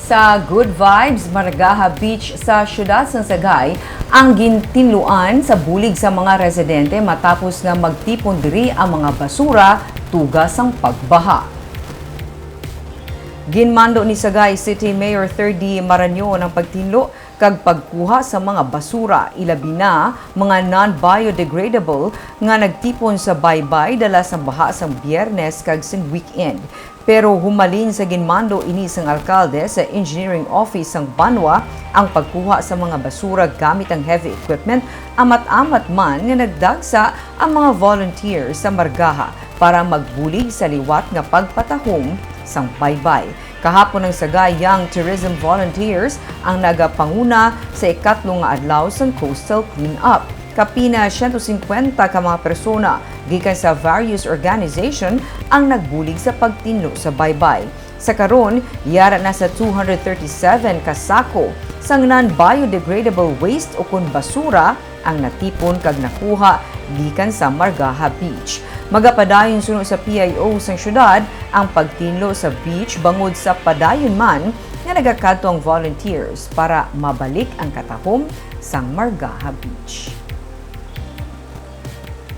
Sa Good Vibes, Maragaha Beach sa siyudad ng Sagay ang gintinluan sa bulig sa mga residente matapos nga magtipon diri ang mga basura tugas ang pagbaha. Ginmando ni Sagay City Mayor 3D Maranyon ang pagtinlo kag pagkuha sa mga basura, ilabi na mga non-biodegradable nga nagtipon sa baybay dala sa baha sa Biyernes kag sin weekend. Pero humalin sa ginmando ini sang alkalde sa engineering office sang Banwa ang pagkuha sa mga basura gamit ang heavy equipment, amat-amat man nga nagdagsa ang mga volunteers sa Maragaha para magbulig sa liwat nga pagpatahom sang baybay. Kahapon ng Sagay Young Tourism Volunteers ang nagapanguna sa ikatlong nga adlaw sang coastal cleanup. Kapina 150 ka mga persona gikan sa various organization ang nagbulig sa pagtinlo sa baybay. Sa karon, yara na sa 237 ka sako sang non-biodegradable waste o kun basura ang natipon kag nakuha gikan sa Maragaha Beach. Magapadayon sunod sa PIO sang syudad ang pagtinlo sa beach bangod sa padayon man nga nagakadto ang volunteers para mabalik ang katahom sang Maragaha Beach.